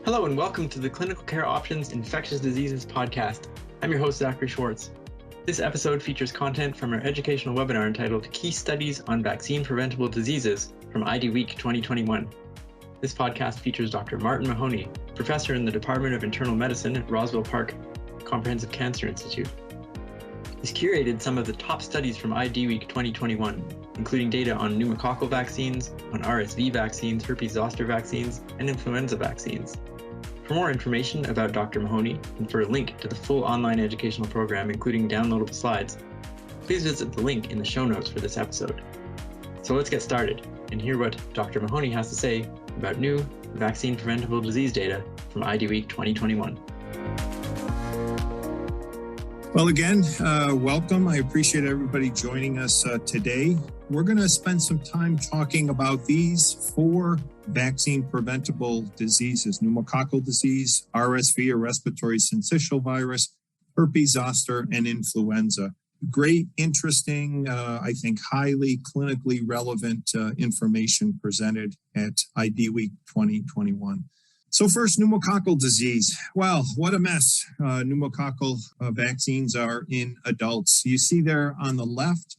Hello and welcome to the Clinical Care Options Infectious Diseases podcast. I'm your host, Zachary Schwartz. This episode features content from our educational webinar entitled Key Studies on Vaccine-Preventable Diseases from IDWeek 2021. This podcast features Dr. Martin Mahoney, professor in the Department of Internal Medicine at Roswell Park Comprehensive Cancer Institute. He's curated some of the top studies from IDWeek 2021, including data on pneumococcal vaccines, on RSV vaccines, herpes zoster vaccines, and influenza vaccines. For more information about Dr. Mahoney and for a link to the full online educational program, including downloadable slides, please visit the link in the show notes for this episode. So let's get started and hear what Dr. Mahoney has to say about new vaccine-preventable disease data from IDWeek 2021. Well, again, welcome. I appreciate everybody joining us today. We're going to spend some time talking about these 4 vaccine-preventable diseases: pneumococcal disease, RSV or respiratory syncytial virus, herpes zoster, and influenza. Great, interesting, I think highly clinically relevant information presented at IDWeek 2021. So first, pneumococcal disease. Well, what a mess pneumococcal vaccines are in adults. You see there on the left,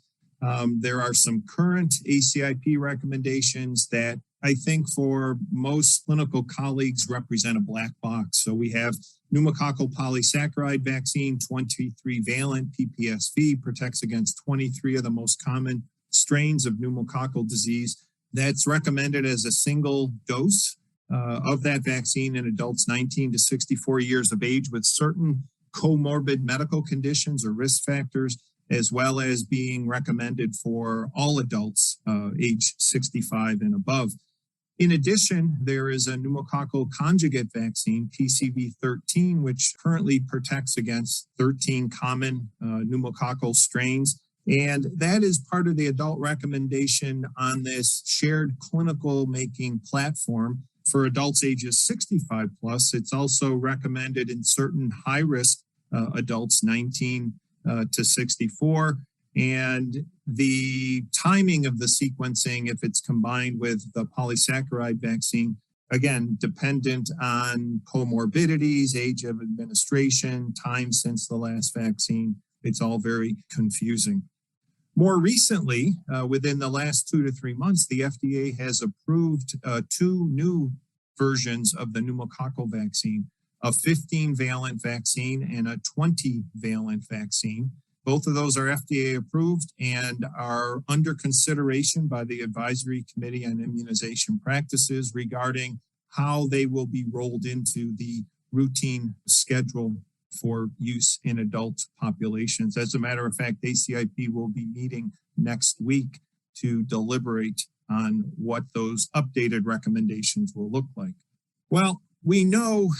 there are some current ACIP recommendations that I think for most clinical colleagues represent a black box. So we have pneumococcal polysaccharide vaccine, 23-valent PPSV, protects against 23 of the most common strains of pneumococcal disease. That's recommended as a single dose of that vaccine in adults 19 to 64 years of age with certain comorbid medical conditions or risk factors, as well as being recommended for all adults age 65 and above. In addition, there is a pneumococcal conjugate vaccine, PCV13, which currently protects against 13 common pneumococcal strains. And that is part of the adult recommendation on this shared clinical making platform. For adults ages 65 plus, it's also recommended in certain high-risk adults 19 to 64. And the timing of the sequencing, if it's combined with the polysaccharide vaccine, again, dependent on comorbidities, age of administration, time since the last vaccine, it's all very confusing. More recently, within the last 2 to 3 months, the FDA has approved 2 new versions of the pneumococcal vaccine, a 15-valent vaccine and a 20-valent vaccine. Both of those are FDA approved and are under consideration by the Advisory Committee on Immunization Practices regarding how they will be rolled into the routine schedule for use in adult populations. As a matter of fact, ACIP will be meeting next week to deliberate on what those updated recommendations will look like. Well, we know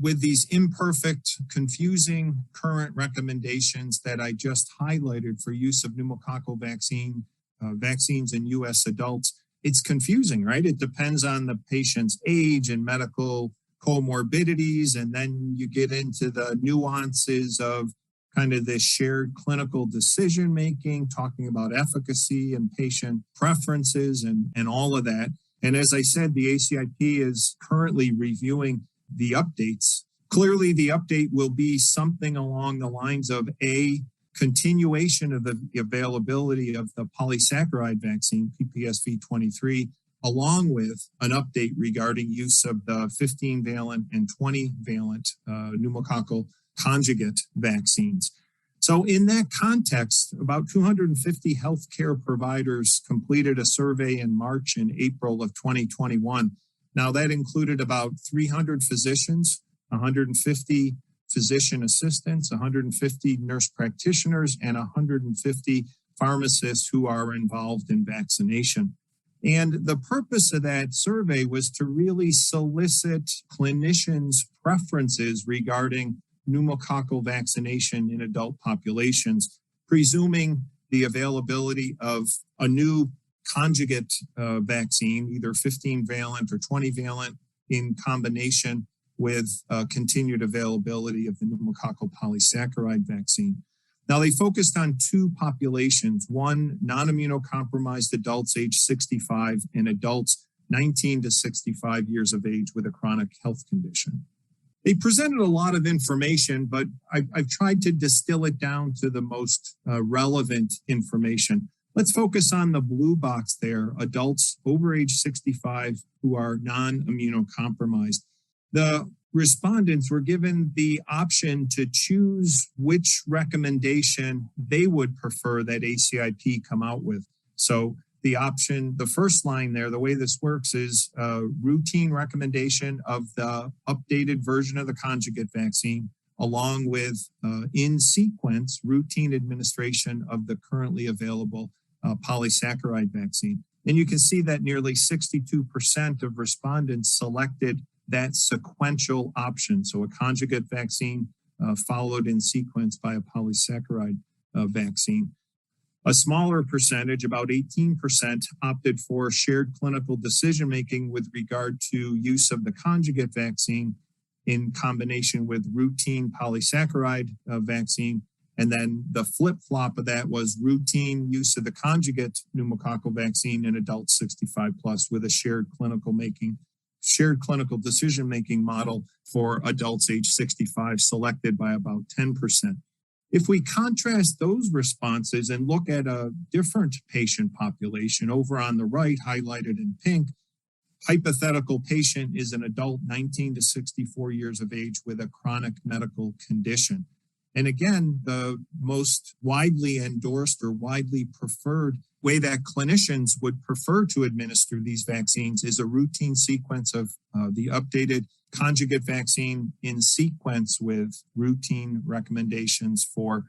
with these imperfect, confusing current recommendations that I just highlighted for use of pneumococcal vaccines in U.S. adults, it's confusing, right? It depends on the patient's age and medical comorbidities, and then you get into the nuances of kind of this shared clinical decision-making, talking about efficacy and patient preferences and all of that. And as I said, the ACIP is currently reviewing the updates. Clearly, the update will be something along the lines of a continuation of the availability of the polysaccharide vaccine, PPSV23, along with an update regarding use of the 15-valent and 20-valent pneumococcal conjugate vaccines. So in that context, about 250 healthcare providers completed a survey in March and April of 2021. Now that included about 300 physicians, 150 physician assistants, 150 nurse practitioners, and 150 pharmacists who are involved in vaccination. And the purpose of that survey was to really solicit clinicians' preferences regarding pneumococcal vaccination in adult populations, presuming the availability of a new conjugate vaccine, either 15-valent or 20-valent, in combination with continued availability of the pneumococcal polysaccharide vaccine. Now, they focused on 2 populations, one non-immunocompromised adults age 65 and adults 19 to 65 years of age with a chronic health condition. They presented a lot of information, but I've tried to distill it down to the most relevant information. Let's focus on the blue box there, adults over age 65 who are non-immunocompromised. The respondents were given the option to choose which recommendation they would prefer that ACIP come out with. So the option, the first line there, the way this works is a routine recommendation of the updated version of the conjugate vaccine, along with in sequence routine administration of the currently available polysaccharide vaccine. And you can see that nearly 62% of respondents selected that sequential option. So a conjugate vaccine followed in sequence by a polysaccharide vaccine. A smaller percentage, about 18%, opted for shared clinical decision-making with regard to use of the conjugate vaccine in combination with routine polysaccharide vaccine. And then the flip-flop of that was routine use of the conjugate pneumococcal vaccine in adults 65 plus with a shared clinical decision-making model for adults age 65 selected by about 10%. If we contrast those responses and look at a different patient population over on the right, highlighted in pink, hypothetical patient is an adult 19 to 64 years of age with a chronic medical condition. And again, the most widely endorsed or widely preferred way that clinicians would prefer to administer these vaccines is a routine sequence of the updated conjugate vaccine in sequence with routine recommendations for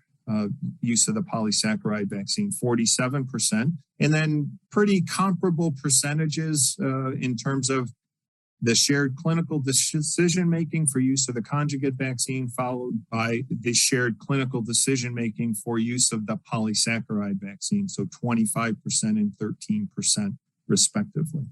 use of the polysaccharide vaccine, 47%. And then pretty comparable percentages in terms of the shared clinical decision-making for use of the conjugate vaccine, followed by the shared clinical decision-making for use of the polysaccharide vaccine, so 25% and 13% respectively.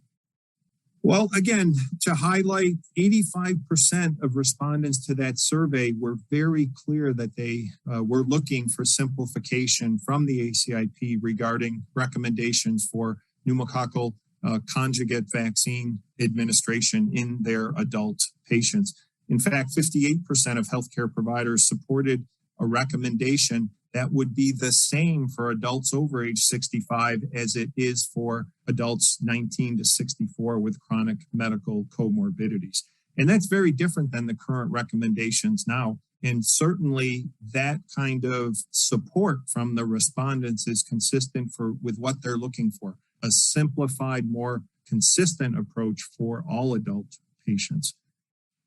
Well, again, to highlight, 85% of respondents to that survey were very clear that they were looking for simplification from the ACIP regarding recommendations for pneumococcal conjugate vaccine administration in their adult patients. In fact, 58% of healthcare providers supported a recommendation that would be the same for adults over age 65 as it is for adults 19 to 64 with chronic medical comorbidities. And that's very different than the current recommendations now. And certainly that kind of support from the respondents is consistent with what they're looking for, a simplified, more consistent approach for all adult patients.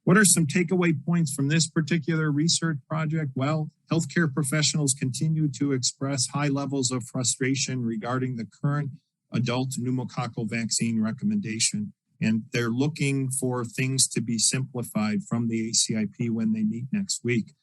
What are some takeaway points from this particular research project? Well, healthcare professionals continue to express high levels of frustration regarding the current adult pneumococcal vaccine recommendation, and they're looking for things to be simplified from the ACIP when they meet next week.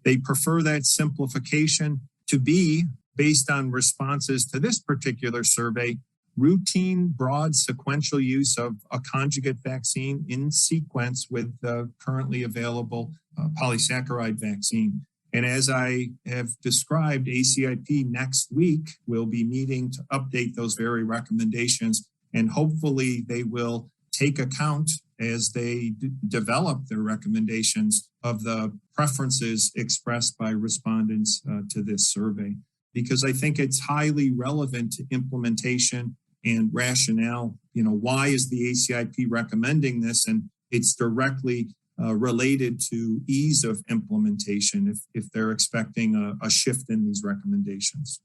They prefer that simplification to be based on responses to this particular survey, routine, broad, sequential use of a conjugate vaccine in sequence with the currently available polysaccharide vaccine. And as I have described, ACIP next week will be meeting to update those very recommendations, and hopefully they will take account as they develop their recommendations of the preferences expressed by respondents to this survey, because I think it's highly relevant to implementation and rationale. You know, why is the ACIP recommending this? And it's directly related to ease of implementation if they're expecting a shift in these recommendations.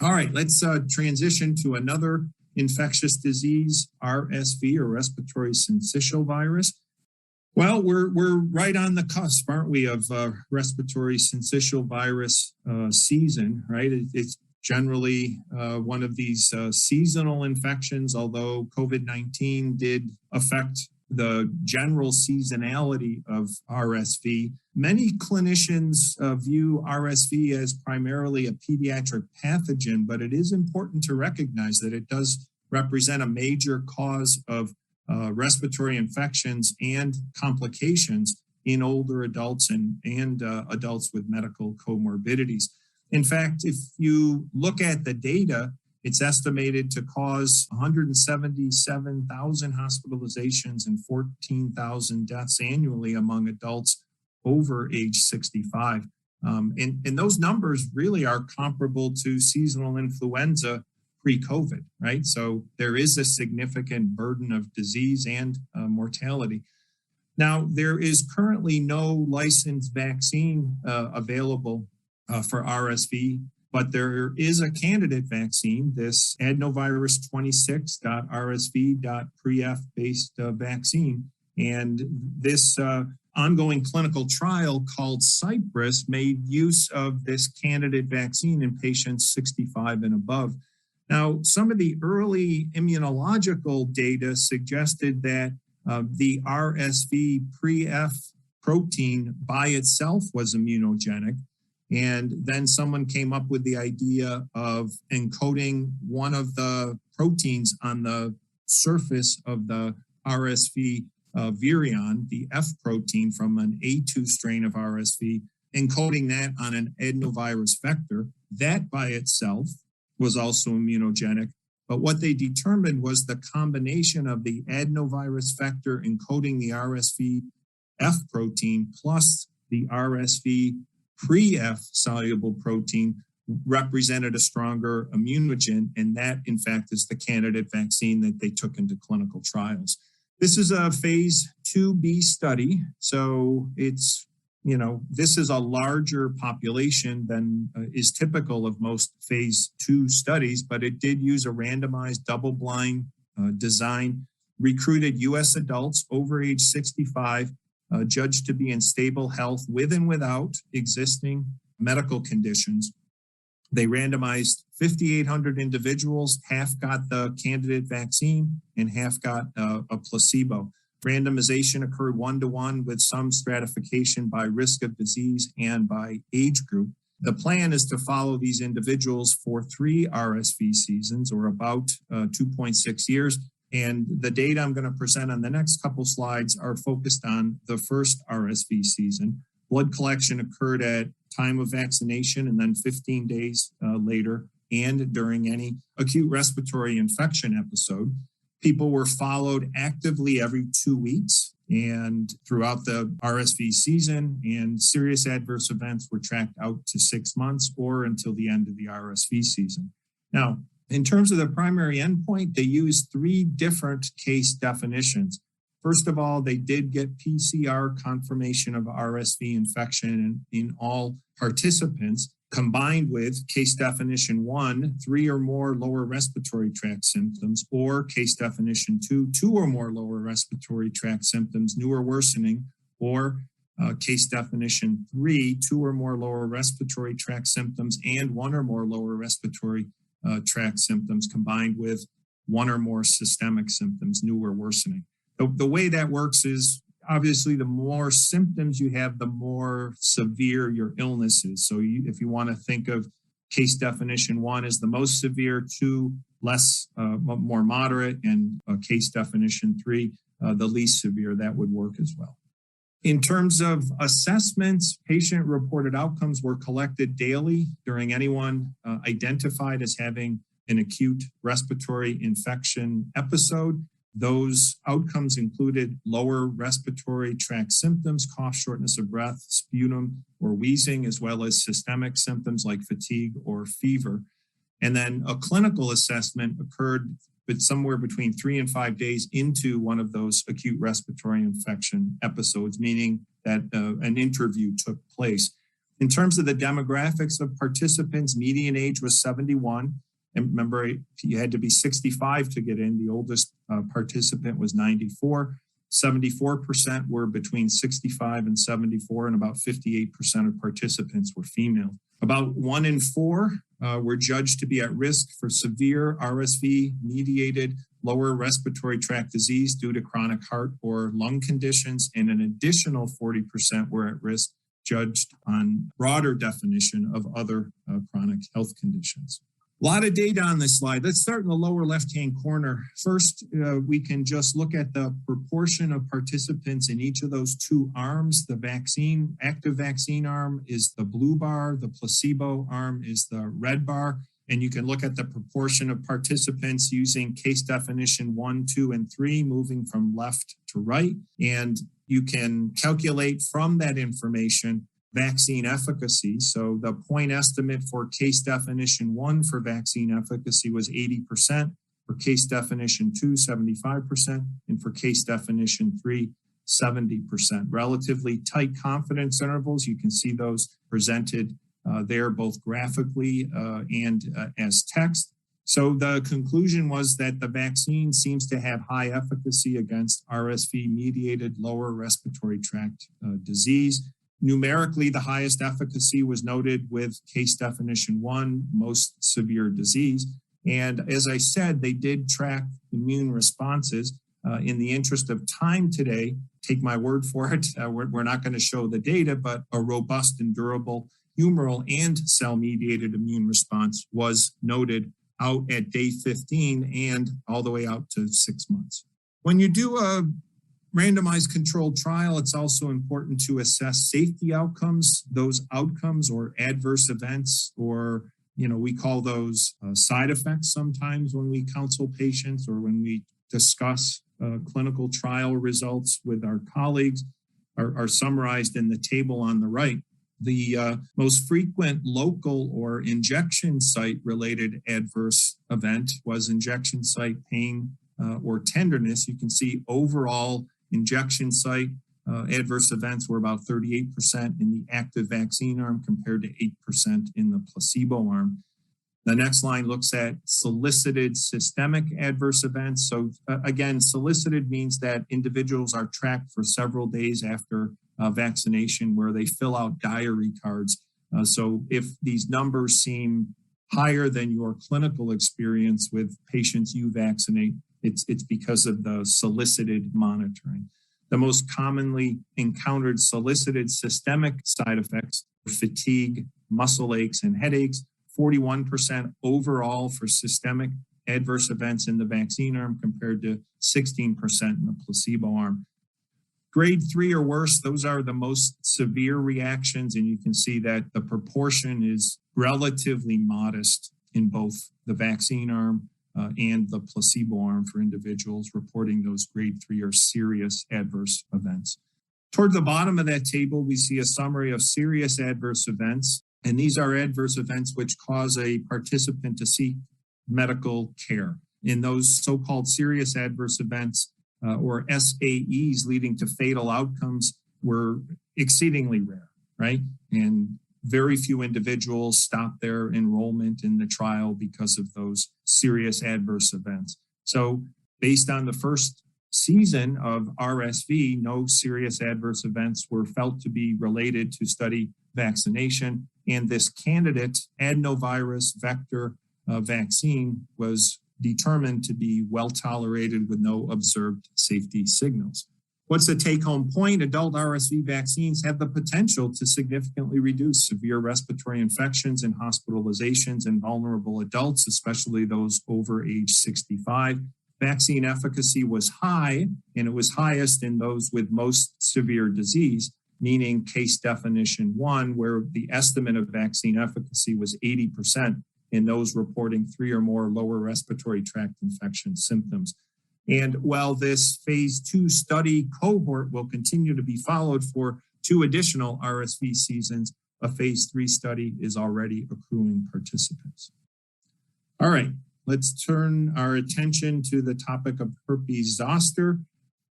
All right, let's transition to another infectious disease, RSV, or respiratory syncytial virus. Well, we're right on the cusp, aren't we, of respiratory syncytial virus season, right? It's generally one of these seasonal infections, although COVID-19 did affect the general seasonality of RSV. Many clinicians view RSV as primarily a pediatric pathogen, but it is important to recognize that it does represent a major cause of respiratory infections and complications in older adults and adults with medical comorbidities. In fact, if you look at the data, It's estimated to cause 177,000 hospitalizations and 14,000 deaths annually among adults over age 65. And those numbers really are comparable to seasonal influenza pre-COVID, right? So there is a significant burden of disease and mortality. Now, there is currently no licensed vaccine available for RSV, but there is a candidate vaccine, this adenovirus 26.rsv.pref based vaccine. And this ongoing clinical trial called Cypress made use of this candidate vaccine in patients 65 and above. Now, some of the early immunological data suggested that the RSV-Pref protein by itself was immunogenic. And then someone came up with the idea of encoding one of the proteins on the surface of the RSV virion, the F protein from an A2 strain of RSV, encoding that on an adenovirus vector. That by itself was also immunogenic. But what they determined was the combination of the adenovirus vector encoding the RSV F protein plus the RSV pre-F soluble protein represented a stronger immunogen. And that, in fact, is the candidate vaccine that they took into clinical trials. This is a phase 2B study. So it's, this is a larger population than is typical of most phase 2 studies, but it did use a randomized double-blind design, recruited U.S. adults over age 65, judged to be in stable health with and without existing medical conditions. They randomized 5,800 individuals, half got the candidate vaccine and half got a placebo. Randomization occurred 1-to-1 with some stratification by risk of disease and by age group. The plan is to follow these individuals for 3 RSV seasons, or about 2.6 years. And the data I'm going to present on the next couple slides are focused on the first RSV season. Blood collection occurred at time of vaccination and then 15 days later and during any acute respiratory infection episode. People were followed actively every 2 weeks and throughout the RSV season, and serious adverse events were tracked out to 6 months or until the end of the RSV season. Now, in terms of the primary endpoint, they used 3 different case definitions. First of all, they did get PCR confirmation of RSV infection in all participants, combined with case definition 1, 3 or more lower respiratory tract symptoms, or case definition 2, 2 or more lower respiratory tract symptoms, new or worsening, or case definition 3, 2 or more lower respiratory tract symptoms and 1 or more lower respiratory tract symptoms, combined with 1 or more systemic symptoms, new or worsening. The way that works is obviously the more symptoms you have, the more severe your illness is. So if you want to think of case definition 1 as the most severe, 2 more moderate, and case definition 3 the least severe, that would work as well. In terms of assessments, patient-reported outcomes were collected daily during anyone identified as having an acute respiratory infection episode. Those outcomes included lower respiratory tract symptoms, cough, shortness of breath, sputum, or wheezing, as well as systemic symptoms like fatigue or fever. And then a clinical assessment occurred somewhere between 3 and 5 days into one of those acute respiratory infection episodes, meaning that an interview took place. In terms of the demographics of participants, median age was 71. And remember, you had to be 65 to get in. The oldest participant was 94. 74% were between 65 and 74, and about 58% of participants were female. About 1 in 4 were judged to be at risk for severe RSV-mediated lower respiratory tract disease due to chronic heart or lung conditions, and an additional 40% were at risk judged on broader definition of other chronic health conditions. A lot of data on this slide. Let's start in the lower left-hand corner. First, we can just look at the proportion of participants in each of those 2 arms. The active vaccine arm is the blue bar. The placebo arm is the red bar. And you can look at the proportion of participants using case definition 1, 2, and 3, moving from left to right. And you can calculate from that information vaccine efficacy. So the point estimate for case definition 1 for vaccine efficacy was 80%, for case definition 2, 75%, and for case definition 3, 70%. Relatively tight confidence intervals. You can see those presented there both graphically and as text. So the conclusion was that the vaccine seems to have high efficacy against RSV-mediated lower respiratory tract disease. Numerically, the highest efficacy was noted with case definition 1, most severe disease. And as I said, they did track immune responses. In the interest of time today, take my word for it, we're not going to show the data, but a robust and durable humoral and cell-mediated immune response was noted out at day 15 and all the way out to 6 months. When you do a randomized controlled trial, it's also important to assess safety outcomes, those outcomes or adverse events, or we call those side effects sometimes when we counsel patients or when we discuss clinical trial results with our colleagues are summarized in the table on the right. The most frequent local or injection site related adverse event was injection site pain or tenderness. You can see overall injection site adverse events were about 38% in the active vaccine arm compared to 8% in the placebo arm. The next line looks at solicited systemic adverse events. So again, solicited means that individuals are tracked for several days after vaccination where they fill out diary cards. So if these numbers seem higher than your clinical experience with patients you vaccinate, it's because of the solicited monitoring. The most commonly encountered solicited systemic side effects are fatigue, muscle aches, and headaches. 41% overall for systemic adverse events in the vaccine arm compared to 16% in the placebo arm. Grade 3 or worse, those are the most severe reactions, and you can see that the proportion is relatively modest in both the vaccine arm and the placebo arm for individuals reporting those grade 3 or serious adverse events. Toward the bottom of that table, we see a summary of serious adverse events. And these are adverse events which cause a participant to seek medical care. In those so-called serious adverse events or SAEs leading to fatal outcomes were exceedingly rare, right? And very few individuals stopped their enrollment in the trial because of those serious adverse events. So based on the first season of RSV, no serious adverse events were felt to be related to study vaccination. And this candidate adenovirus vector vaccine was determined to be well tolerated with no observed safety signals. What's the take-home point? Adult RSV vaccines have the potential to significantly reduce severe respiratory infections and hospitalizations in vulnerable adults, especially those over age 65. Vaccine efficacy was high, and it was highest in those with most severe disease, meaning case definition 1, where the estimate of vaccine efficacy was 80% in those reporting 3 or more lower respiratory tract infection symptoms. And while this phase 2 study cohort will continue to be followed for 2 additional RSV seasons, a phase 3 study is already accruing participants. All right, let's turn our attention to the topic of herpes zoster.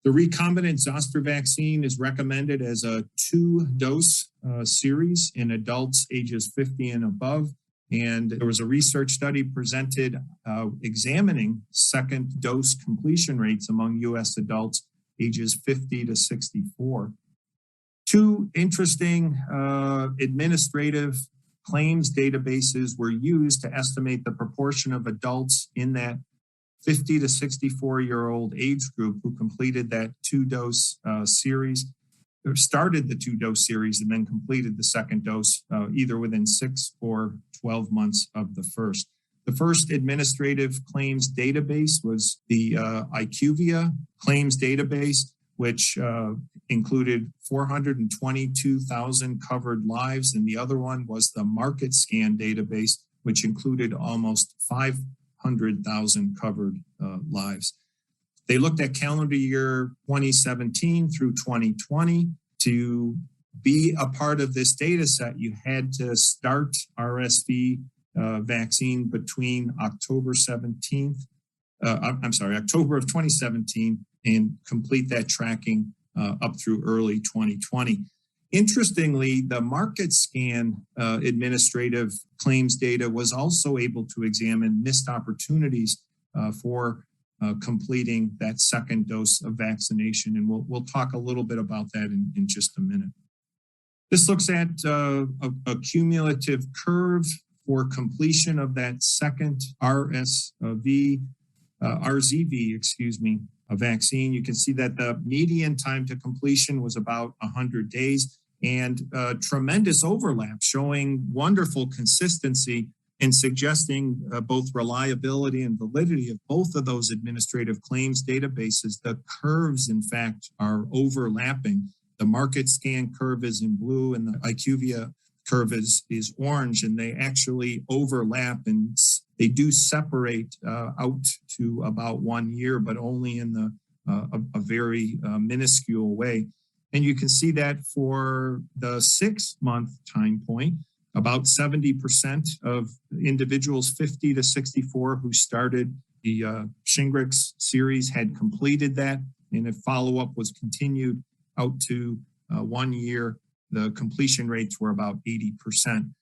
The recombinant zoster vaccine is recommended as a 2-dose series in adults ages 50 and above. And there was a research study presented examining second dose completion rates among U.S. adults ages 50 to 64. 2 interesting administrative claims databases were used to estimate the proportion of adults in that 50 to 64-year-old age group who completed that 2-dose series, or started the 2-dose series and then completed the second dose either within 6 or 12 months of the first. The first administrative claims database was the IQVIA claims database, which included 422,000 covered lives, and the other one was the Market Scan database, which included almost 500,000 covered lives. They looked at calendar year 2017 through 2020. To be a part of this data set, you had to start RSV vaccine between October of 2017 and complete that tracking up through early 2020. Interestingly, the market scan administrative claims data was also able to examine missed opportunities for completing that second dose of vaccination. And we'll talk a little bit about that in just a minute. This looks at a cumulative curve for completion of that second RZV, a vaccine. You can see that the median time to completion was about 100 days and tremendous overlap, showing wonderful consistency and suggesting both reliability and validity of both of those administrative claims databases. The curves, in fact, are overlapping. The market scan curve is in blue and the IQVIA curve is orange, and they actually overlap, and they do separate out to about 1 year, but only in a very minuscule way. And you can see that for the 6-month time point, about 70% of individuals 50 to 64 who started the Shingrix series had completed that, and if follow-up was continued out to 1 year, the completion rates were about 80%.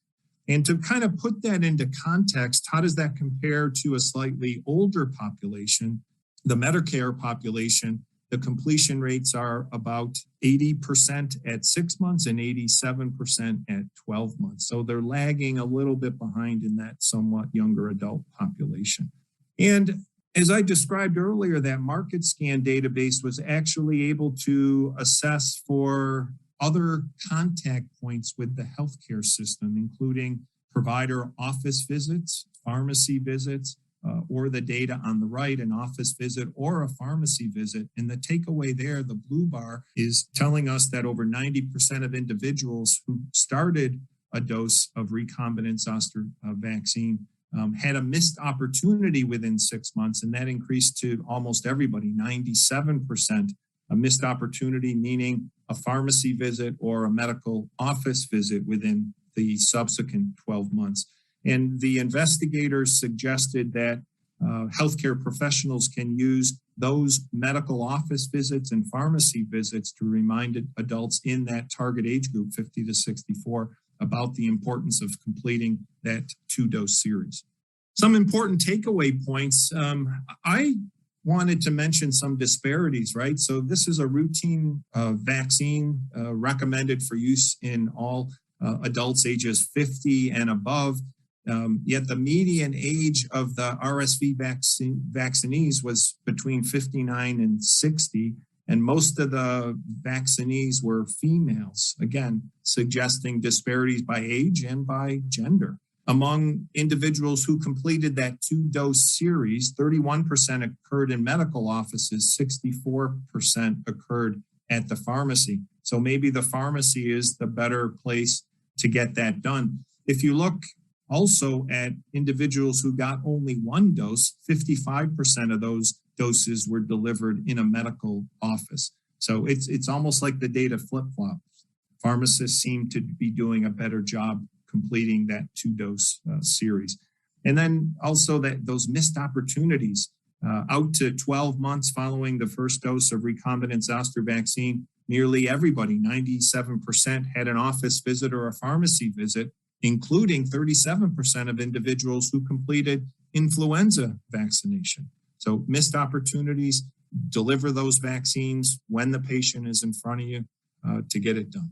And to kind of put that into context, how does that compare to a slightly older population? The Medicare population, the completion rates are about 80% at 6 months and 87% at 12 months. So they're lagging a little bit behind in that somewhat younger adult population. And as I described earlier, that market scan database was actually able to assess for other contact points with the healthcare system, including provider office visits, pharmacy visits, or the data on the right, an office visit or a pharmacy visit. And the takeaway there, the blue bar, is telling us that over 90% of individuals who started a dose of recombinant zoster vaccine had a missed opportunity within 6 months, and that increased to almost everybody, 97%. A missed opportunity, meaning a pharmacy visit or a medical office visit within the subsequent 12 months. And the investigators suggested that healthcare professionals can use those medical office visits and pharmacy visits to remind adults in that target age group, 50 to 64, about the importance of completing that 2-dose series. Some important takeaway points. I wanted to mention some disparities, right? So this is a routine vaccine recommended for use in all adults ages 50 and above. Yet the median age of the RSV vaccinees was between 59 and 60, and most of the vaccinees were females, again, suggesting disparities by age and by gender. Among individuals who completed that 2-dose series, 31% occurred in medical offices, 64% occurred at the pharmacy. So maybe the pharmacy is the better place to get that done. If you look also at individuals who got only 1 dose, 55% of those doses were delivered in a medical office. So it's almost like the data flip-flops. Pharmacists seem to be doing a better job completing that 2-dose series. And then also those missed opportunities out to 12 months following the first dose of recombinant zoster vaccine, nearly everybody, 97%, had an office visit or a pharmacy visit, including 37% of individuals who completed influenza vaccination. So missed opportunities, deliver those vaccines when the patient is in front of you to get it done.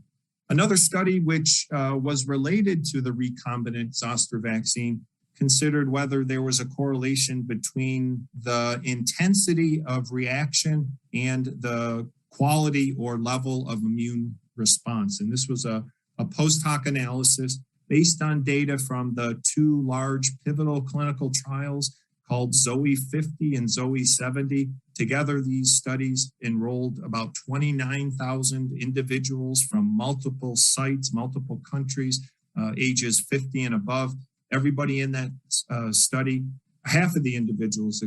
Another study which was related to the recombinant zoster vaccine considered whether there was a correlation between the intensity of reaction and the quality or level of immune response. And this was a post hoc analysis based on data from the 2 large pivotal clinical trials called Zoe 50 and Zoe 70. Together, these studies enrolled about 29,000 individuals from multiple sites, multiple countries, ages 50 and above. everybody in that study, half of the individuals,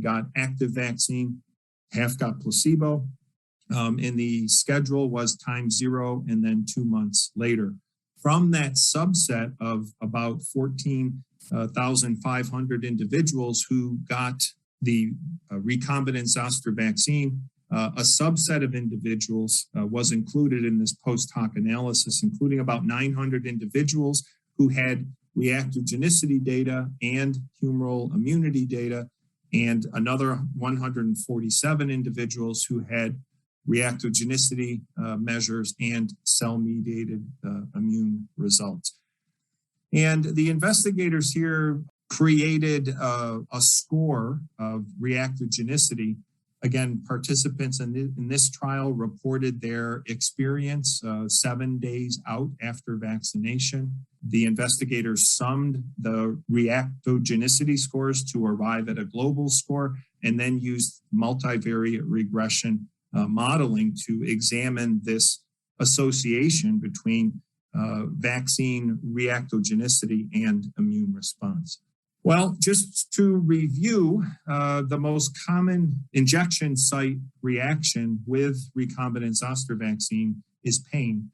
got active vaccine, half got placebo. And the schedule was time 0 and then 2 months later. From that subset of about 14,500 individuals who got the recombinant zoster vaccine, a subset of individuals was included in this post hoc analysis, including about 900 individuals who had reactogenicity data and humoral immunity data, and another 147 individuals who had reactogenicity measures and cell-mediated immune results. And the investigators here created a score of reactogenicity. Again, participants in this trial reported their experience 7 days out after vaccination. The investigators summed the reactogenicity scores to arrive at a global score and then used multivariate regression modeling to examine this association between vaccine reactogenicity and immune response. Well, just to review, the most common injection site reaction with recombinant zoster vaccine is pain.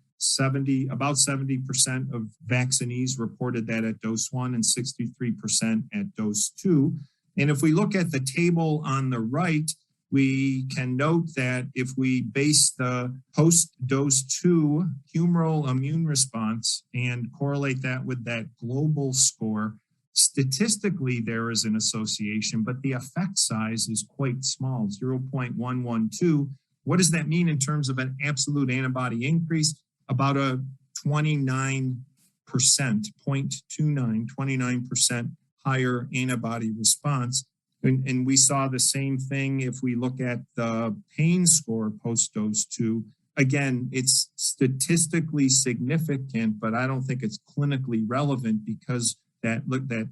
About 70% of vaccinees reported that at dose 1 and 63% at dose 2. And if we look at the table on the right, we can note that if we base the post-dose 2 humoral immune response and correlate that with that global score, statistically there is an association, but the effect size is quite small, 0.112. What does that mean in terms of an absolute antibody increase? About a 29%, 29% higher antibody response. And we saw the same thing if we look at the pain score post-dose 2. Again, it's statistically significant, but I don't think it's clinically relevant because that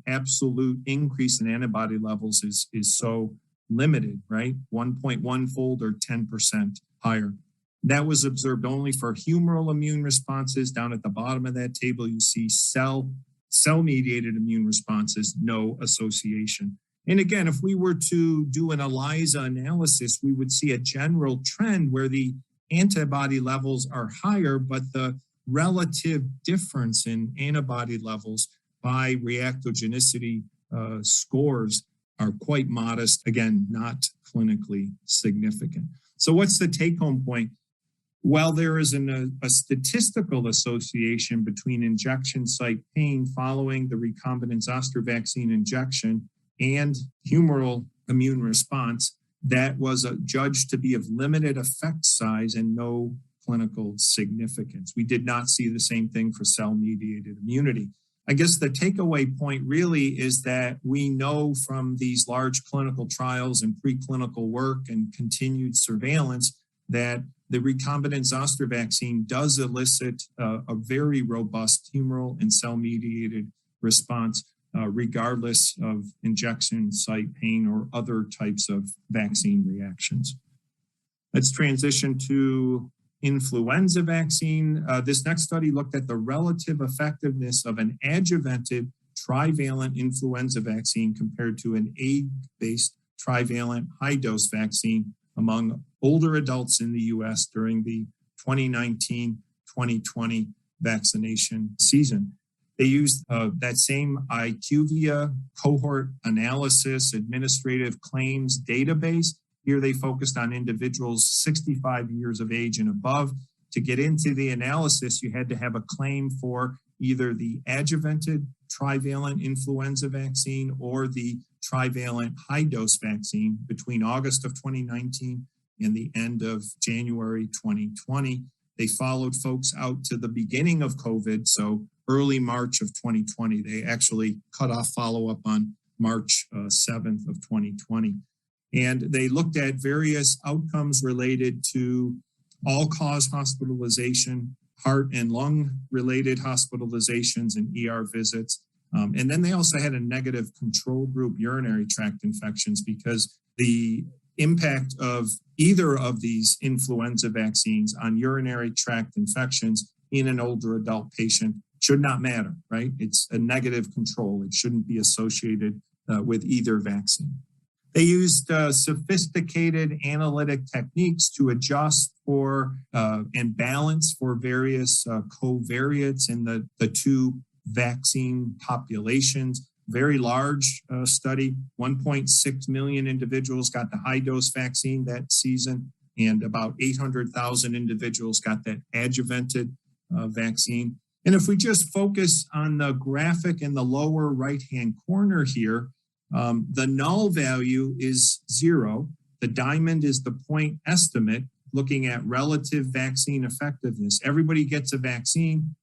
absolute increase in antibody levels is so limited, right? 1.1-fold or 10% higher. That was observed only for humoral immune responses. Down at the bottom of that table, you see cell-mediated immune responses, no association. And again, if we were to do an ELISA analysis, we would see a general trend where the antibody levels are higher, but the relative difference in antibody levels by reactogenicity scores are quite modest. Again, not clinically significant. So what's the take-home point? While there is a statistical association between injection site pain following the recombinant zoster vaccine injection and humoral immune response, that was judged to be of limited effect size and no clinical significance. We did not see the same thing for cell-mediated immunity. I guess the takeaway point really is that we know from these large clinical trials and preclinical work and continued surveillance that the recombinant zoster vaccine does elicit a very robust humoral and cell-mediated response, regardless of injection site pain or other types of vaccine reactions. Let's transition to influenza vaccine. This next study looked at the relative effectiveness of an adjuvanted trivalent influenza vaccine compared to an egg-based trivalent high-dose vaccine among older adults in the U.S. during the 2019-2020 vaccination season. They used that same IQVIA cohort analysis administrative claims database. Here they focused on individuals 65 years of age and above. To get into the analysis, you had to have a claim for either the adjuvanted trivalent influenza vaccine or the trivalent high-dose vaccine between August of 2019 and the end of January 2020. They followed folks out to the beginning of COVID, so early March of 2020. They actually cut off follow-up on March 7th of 2020. And they looked at various outcomes related to all-cause hospitalization, heart and lung-related hospitalizations and ER visits. And then they also had a negative control group urinary tract infections because the impact of either of these influenza vaccines on urinary tract infections in an older adult patient should not matter, right? It's a negative control. It shouldn't be associated with either vaccine. They used sophisticated analytic techniques to adjust for and balance for various covariates in the two vaccine populations. Very large study, 1.6 million individuals got the high-dose vaccine that season, and about 800,000 individuals got that adjuvanted vaccine. And if we just focus on the graphic in the lower right-hand corner here, the null value is 0. The diamond is the point estimate, looking at relative vaccine effectiveness. Everybody gets a vaccine.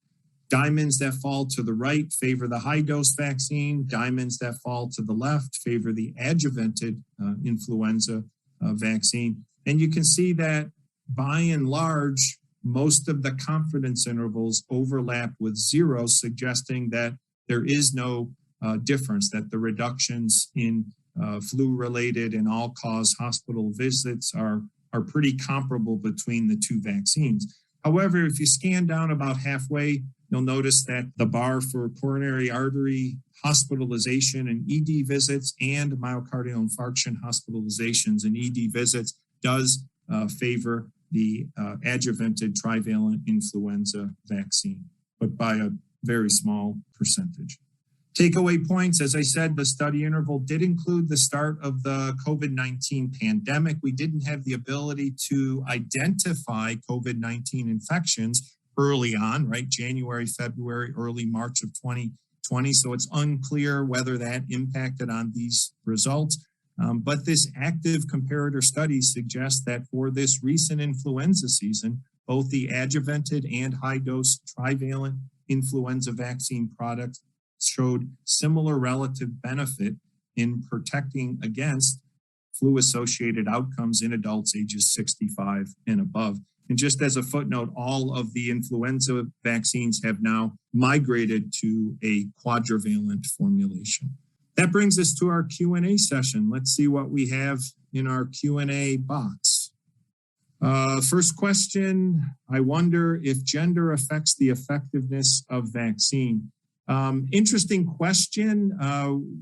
Diamonds that fall to the right favor the high-dose vaccine. Diamonds that fall to the left favor the adjuvanted influenza vaccine. And you can see that by and large, most of the confidence intervals overlap with 0, suggesting that there is no difference, that the reductions in flu-related and all-cause hospital visits are pretty comparable between the two vaccines. However, if you scan down about halfway, you'll notice that the bar for coronary artery hospitalization and ED visits and myocardial infarction hospitalizations and ED visits does favor the adjuvanted trivalent influenza vaccine, but by a very small percentage. Takeaway points, as I said, the study interval did include the start of the COVID-19 pandemic. We didn't have the ability to identify COVID-19 infections early on, right? January, February, early March of 2020. So it's unclear whether that impacted on these results. But this active comparator study suggests that for this recent influenza season, both the adjuvanted and high-dose trivalent influenza vaccine products showed similar relative benefit in protecting against flu-associated outcomes in adults ages 65 and above. And just as a footnote, all of the influenza vaccines have now migrated to a quadrivalent formulation. That brings us to our Q&A session. Let's see what we have in our Q&A box. First question, I wonder if gender affects the effectiveness of vaccine. Interesting question.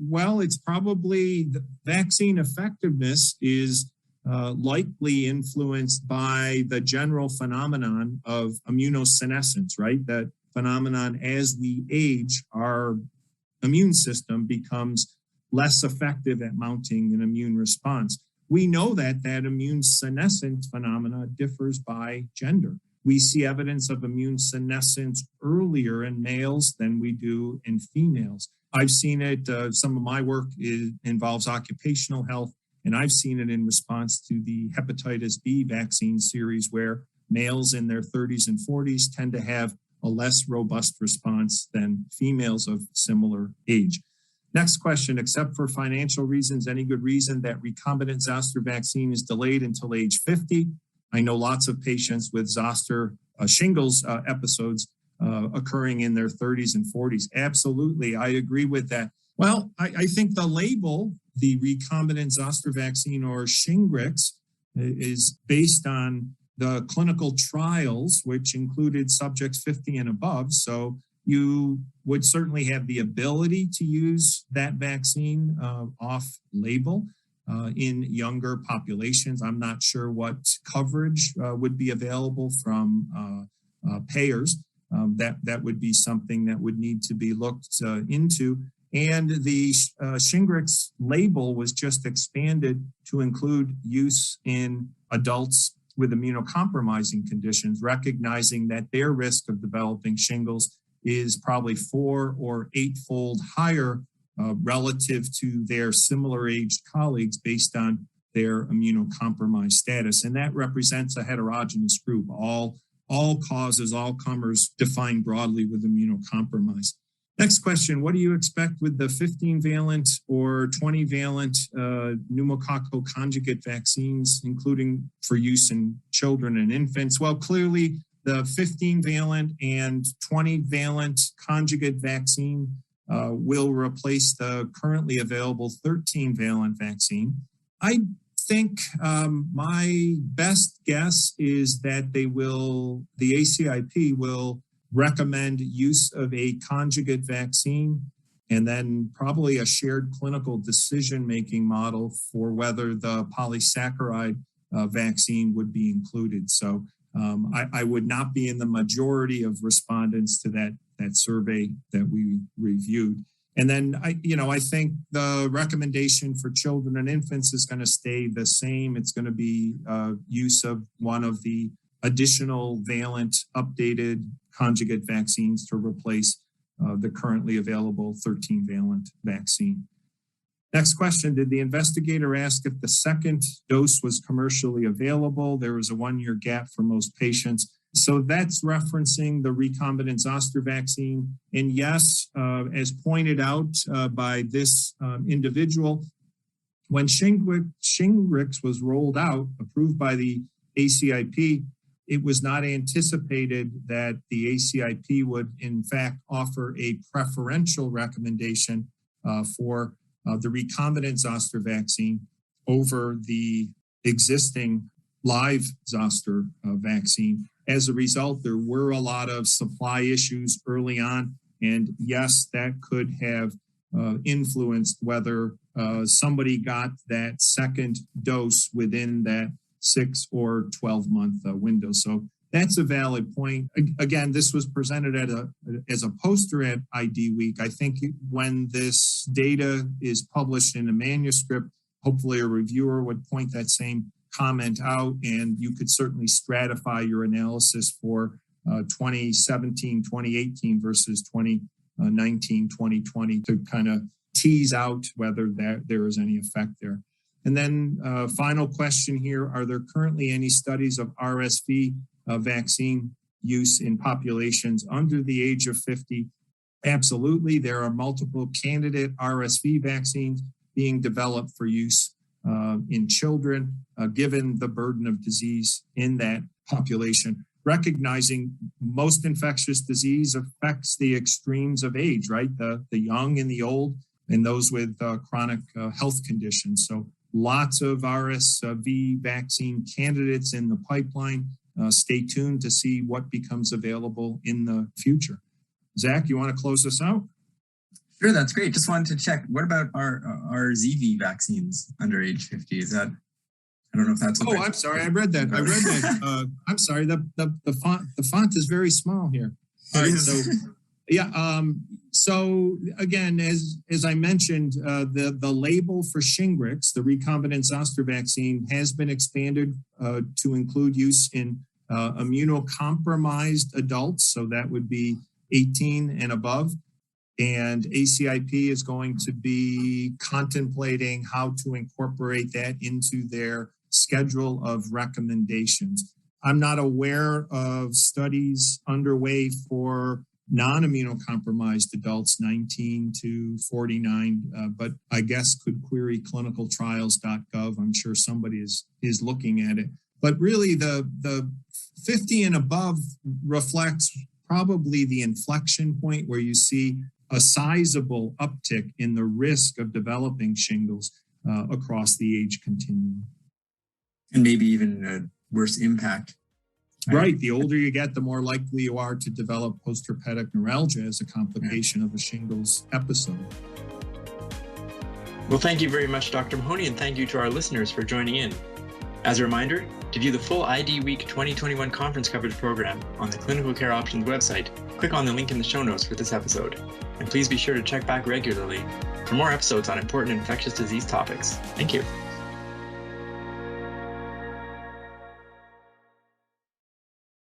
Well, it's probably the vaccine effectiveness is likely influenced by the general phenomenon of immunosenescence, right? That phenomenon as we age, our immune system becomes less effective at mounting an immune response. We know that immune senescence phenomena differs by gender. We see evidence of immune senescence earlier in males than we do in females. I've seen it, some of my work involves occupational health, and I've seen it in response to the hepatitis B vaccine series where males in their 30s and 40s tend to have a less robust response than females of similar age. Next question, except for financial reasons, any good reason that recombinant zoster vaccine is delayed until age 50? I know lots of patients with zoster shingles episodes occurring in their 30s and 40s. Absolutely, I agree with that. Well, I think the label, the recombinant zoster vaccine or Shingrix, is based on the clinical trials, which included subjects 50 and above. So you would certainly have the ability to use that vaccine off-label in younger populations. I'm not sure what coverage would be available from payers. That would be something that would need to be looked into. And the Shingrix label was just expanded to include use in adults with immunocompromising conditions, recognizing that their risk of developing shingles is probably 4 or 8-fold higher relative to their similar aged colleagues based on their immunocompromised status. And that represents a heterogeneous group, all causes, all comers defined broadly with immunocompromise. Next question, what do you expect with the 15-valent or 20-valent pneumococcal conjugate vaccines, including for use in children and infants? Well, clearly the 15-valent and 20-valent conjugate vaccine will replace the currently available 13-valent vaccine. I think my best guess is that the ACIP will recommend use of a conjugate vaccine, and then probably a shared clinical decision-making model for whether the polysaccharide vaccine would be included. So I would not be in the majority of respondents to that survey that we reviewed. And then I think the recommendation for children and infants is going to stay the same. It's going to be use of one of the additional valent updated conjugate vaccines to replace the currently available 13-valent vaccine. Next question, did the investigator ask if the second dose was commercially available? There was a 1-year gap for most patients. So that's referencing the recombinant zoster vaccine. And yes, as pointed out by this individual, when Shingrix was rolled out, approved by the ACIP, it was not anticipated that the ACIP would, in fact, offer a preferential recommendation for the recombinant zoster vaccine over the existing live zoster vaccine. As a result, there were a lot of supply issues early on. And yes, that could have influenced whether somebody got that second dose within that 6 or 12-month window. So that's a valid point. Again, this was presented as a poster at IDWeek. I think when this data is published in a manuscript, hopefully a reviewer would point that same comment out, and you could certainly stratify your analysis for 2017, 2018 versus 2019, 2020 to kind of tease out whether there is any effect there. And then final question here, are there currently any studies of RSV vaccine use in populations under the age of 50? Absolutely. There are multiple candidate RSV vaccines being developed for use in children, given the burden of disease in that population. Recognizing most infectious disease affects the extremes of age, right? The young and the old, and those with chronic health conditions. So lots of RSV vaccine candidates in the pipeline. Stay tuned to see what becomes available in the future. Zach, you want to close us out? Sure, that's great. Just wanted to check. What about our ZV vaccines under age 50? Is that? I don't know if that's. Oh, I'm sorry. I read that. I'm sorry. The font is very small here. All right. So yeah. So again, as I mentioned, the label for Shingrix, the recombinant zoster vaccine, has been expanded to include use in immunocompromised adults. So that would be 18 and above. And ACIP is going to be contemplating how to incorporate that into their schedule of recommendations. I'm not aware of studies underway for non-immunocompromised adults 19 to 49, but I guess could query clinicaltrials.gov. I'm sure somebody is looking at it. But really the 50 and above reflects probably the inflection point where you see a sizable uptick in the risk of developing shingles across the age continuum. And maybe even a worse impact. Right. The older you get, the more likely you are to develop postherpetic neuralgia as a complication of a shingles episode. Well, thank you very much, Dr. Mahoney, and thank you to our listeners for joining in. As a reminder, to view the full IDWeek 2021 conference coverage program on the Clinical Care Options website, click on the link in the show notes for this episode. And please be sure to check back regularly for more episodes on important infectious disease topics. Thank you.